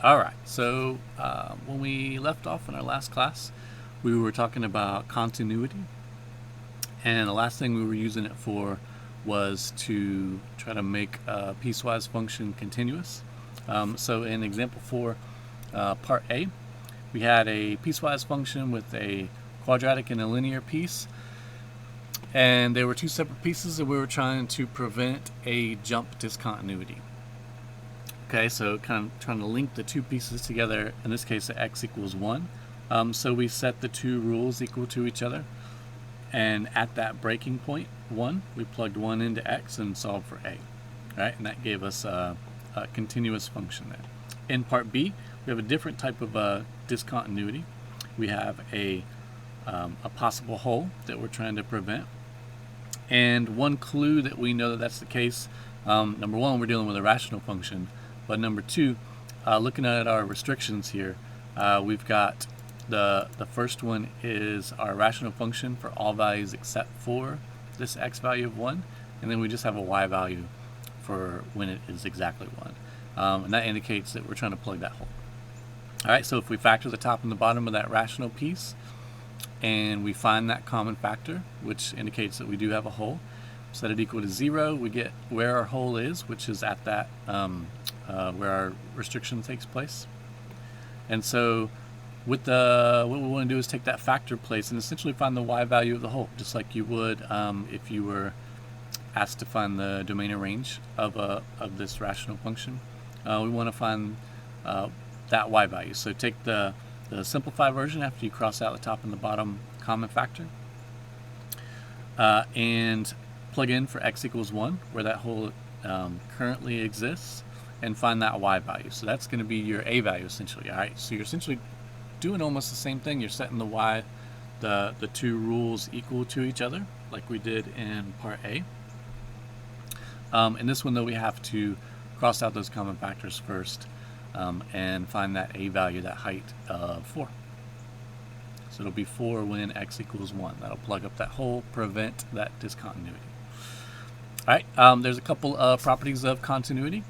All right, so when we left off in our last class, we were talking about continuity, and the last thing we were using it for was to try to make a piecewise function continuous. So in example 4, part A, we had a piecewise function with a quadratic and a linear piece, and there were two separate pieces, and we were trying to prevent a jump discontinuity. Okay, so kind of trying to link the two pieces together, in this case at x equals 1. So we set the two rules equal to each other, and at that breaking point, 1, we plugged 1 into x and solved for a. Right, and that gave us a continuous function there. In part B, we have a different type of discontinuity. We have a possible hole that we're trying to prevent. And one clue that we know that that's the case, number one, we're dealing with a rational function. But number two, looking at our restrictions here, we've got the first one is our rational function for all values except for this x value of 1, and then we just have a y value for when it is exactly 1. And that indicates that we're trying to plug that hole. All right, so if we factor the top and the bottom of that rational piece, and we find that common factor, which indicates that we do have a hole, set it equal to 0, we get where our hole is, which is at that where our restriction takes place. And so with what we want to do is take that factor place and essentially find the y value of the hole, just like you would if you were asked to find the domain and range of this rational function. We want to find that y value. So take the simplified version after you cross out the top and the bottom common factor, and plug in for x equals 1, where that hole currently exists, and find that y value. So that's going to be your a value essentially. All right, so you're essentially doing almost the same thing. You're setting the y, the two rules equal to each other, like we did in part A. In this one, though, we have to cross out those common factors first and find that a value, that height of 4. So it'll be 4 when x equals 1. That'll plug up that hole, prevent that discontinuity. All right, there's a couple of properties of continuity.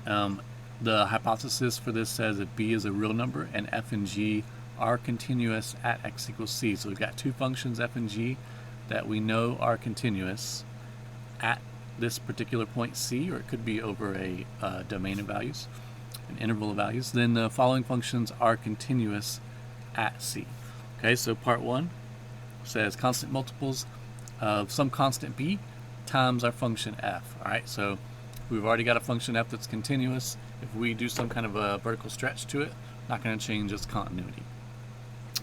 The hypothesis for this says that b is a real number and f and g are continuous at x equals c. So we've got two functions, f and g, that we know are continuous at this particular point c, or it could be over a domain of values, an interval of values. Then the following functions are continuous at c. Okay, so part 1 says constant multiples of some constant b times our function f. All right, so we've already got a function f that's continuous. If we do some kind of a vertical stretch to it, not going to change its continuity.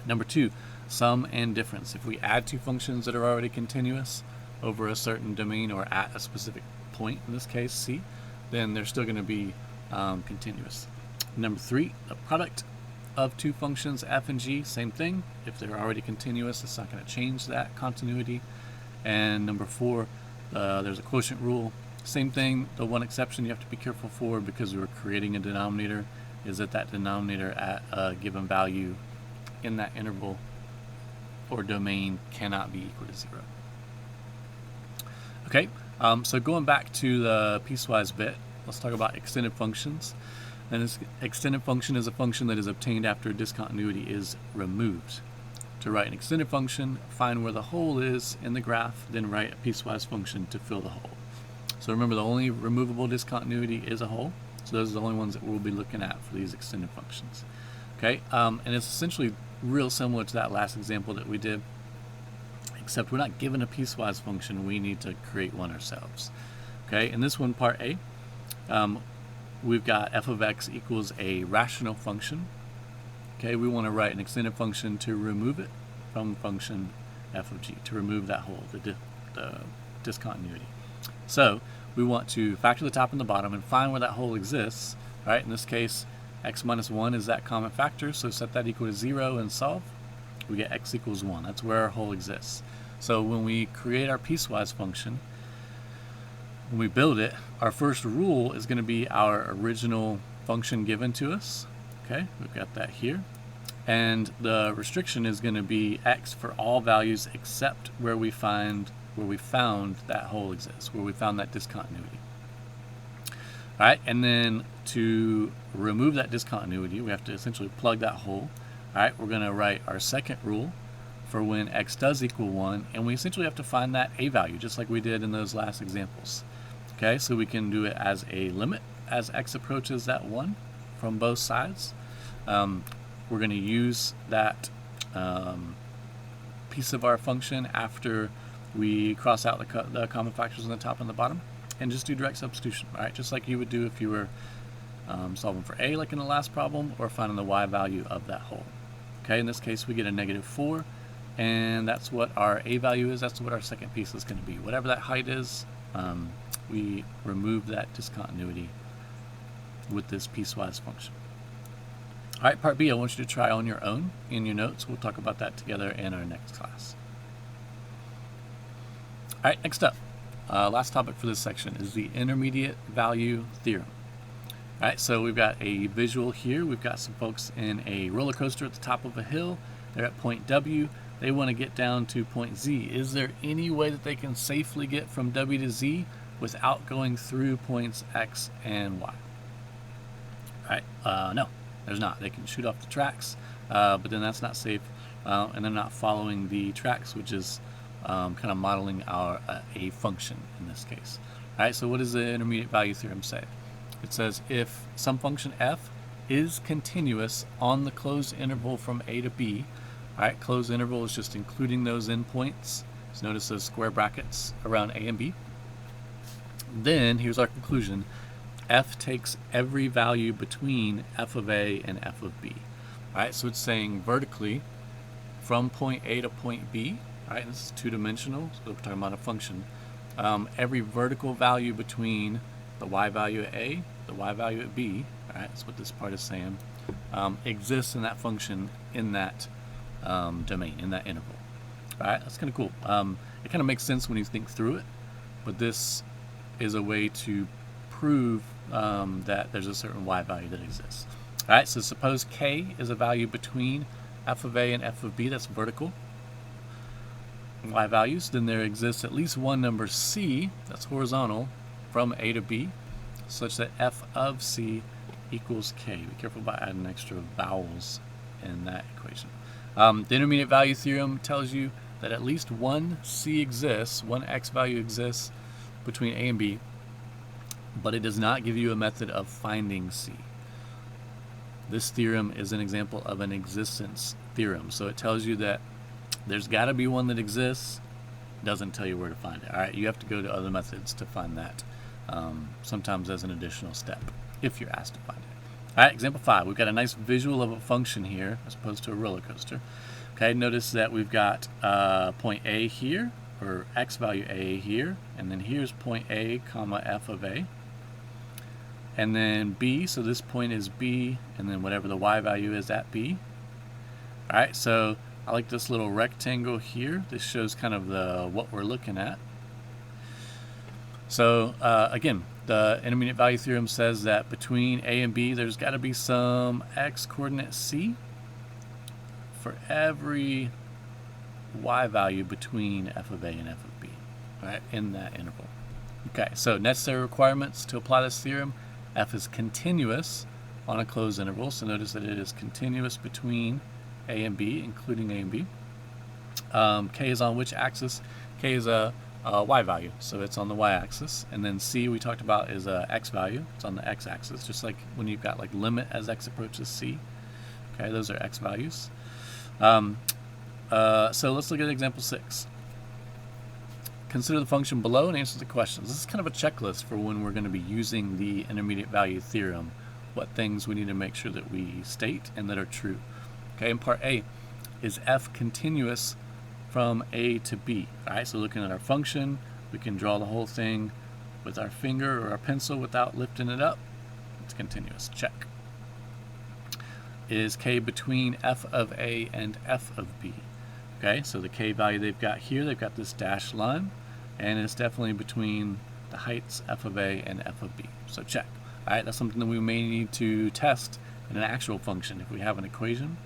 Number 2, sum and difference. If we add two functions that are already continuous over a certain domain or at a specific point, in this case c, then they're still going to be continuous. Number 3, the product of two functions f and g, same thing. If they're already continuous, it's not going to change that continuity. And number 4, there's a quotient rule. Same thing. The one exception you have to be careful for, because we're creating a denominator, is that that denominator at a given value in that interval or domain cannot be equal to 0. Okay, so going back to the piecewise bit, let's talk about extended functions. And this extended function is a function that is obtained after discontinuity is removed. To write an extended function, find where the hole is in the graph, then write a piecewise function to fill the hole. So remember, the only removable discontinuity is a hole. So those are the only ones that we'll be looking at for these extended functions. Okay, and it's essentially real similar to that last example that we did, except we're not given a piecewise function, we need to create one ourselves. Okay, in this one, part A, we've got f of x equals a rational function. Okay, we want to write an extended function to remove it from function f of g, to remove that hole, the discontinuity. So we want to factor the top and the bottom and find where that hole exists. All right, in this case, x minus 1 is that common factor, so set that equal to 0 and solve. We get x equals 1. That's where our hole exists. So when we create our piecewise function, when we build it, our first rule is going to be our original function given to us. Okay, we've got that here. And the restriction is going to be x for all values except where we found that hole exists, where we found that discontinuity. All right, and then to remove that discontinuity, we have to essentially plug that hole. All right, we're going to write our second rule for when x does equal 1, and we essentially have to find that a value, just like we did in those last examples. Okay, so we can do it as a limit as x approaches that 1 from both sides. We're going to use that piece of our function after we cross out the common factors on the top and the bottom, and just do direct substitution, all right? Just like you would do if you were solving for a, like in the last problem, or finding the y value of that hole. Okay, in this case we get a -4, and that's what our a value is. That's what our second piece is going to be. Whatever that height is, we remove that discontinuity with this piecewise function. All right, part B, I want you to try on your own in your notes. We'll talk about that together in our next class. All right, next up, last topic for this section is the intermediate value theorem. All right, so we've got a visual here. We've got some folks in a roller coaster at the top of a hill. They're at point W. They want to get down to point Z. Is there any way that they can safely get from W to Z without going through points X and Y? All right, no, there's not. They can shoot off the tracks, but then that's not safe, and they're not following the tracks, which is kind of modeling our a function in this case. All right, so what does the intermediate value theorem say? It says if some function f is continuous on the closed interval from a to b, all right, closed interval is just including those endpoints. So notice those square brackets around a and b. Then here's our conclusion. F takes every value between f of a and f of b. All right, so it's saying vertically from point A to point B. All right, this is two-dimensional, so we're talking about a function. Every vertical value between the y value at A, the y value at B, all right, that's what this part is saying, exists in that function in that domain, in that interval. All right, that's kind of cool. It kind of makes sense when you think through it, but this is a way to prove that there's a certain y value that exists. All right, so suppose k is a value between f of a and f of b, that's vertical y values, then there exists at least one number c, that's horizontal, from a to b, such that f of c equals k. Be careful about adding extra vowels in that equation. The intermediate value theorem tells you that at least one c exists, one x value exists between a and b, but it does not give you a method of finding c. This theorem is an example of an existence theorem, so it tells you that there's got to be one that exists, doesn't tell you where to find it. All right, you have to go to other methods to find that, sometimes as an additional step, if you're asked to find it. All right, example 5, we've got a nice visual of a function here as opposed to a roller coaster. Okay, notice that we've got point A here, or x value A here, and then here's point A comma f of A, and then B, so this point is B, and then whatever the y value is at B. All right, so I like this little rectangle here. This shows kind of what we're looking at. So again, the intermediate value theorem says that between A and B, there's got to be some x coordinate c for every y value between f of A and f of B, right, in that interval. Okay, so necessary requirements to apply this theorem. F is continuous on a closed interval, so notice that it is continuous between A and B, including A and B. K is on which axis? K is a y value, so it's on the y-axis. And then C, we talked about, is a x value. It's on the x-axis, just like when you've got like limit as x approaches C. Okay, those are x values. So let's look at example 6. Consider the function below and answer the questions. This is kind of a checklist for when we're going to be using the intermediate value theorem, what things we need to make sure that we state and that are true. Okay, in part A, is f continuous from A to B? All right, so looking at our function, we can draw the whole thing with our finger or our pencil without lifting it up. It's continuous, check. Is k between f of A and f of B? Okay, so the k value they've got here, they've got this dashed line, and it's definitely between the heights f of A and f of B, so check. All right, that's something that we may need to test in an actual function if we have an equation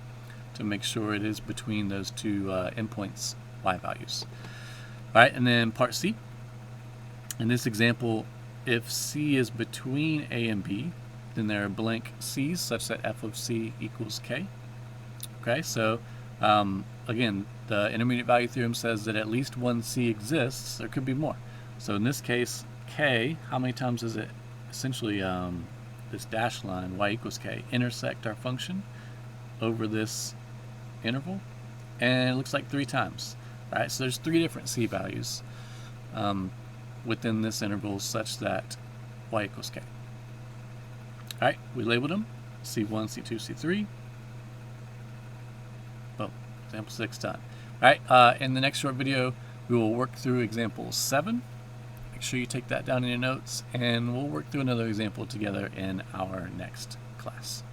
to make sure it is between those two endpoints y values. All right, and then part C. In this example, if C is between A and B, then there are blank C's such that f of C equals K. Okay, so again, the intermediate value theorem says that at least one C exists. There could be more. So in this case, K, how many times does it essentially, this dashed line, y equals K, intersect our function over this interval? And it looks like 3 times. All right, so there's 3 different C values within this interval such that y equals K. All right, we labeled them, C1, C2, C3. Boom, example 6 done. All right, in the next short video, we will work through example 7. Make sure you take that down in your notes, and we'll work through another example together in our next class.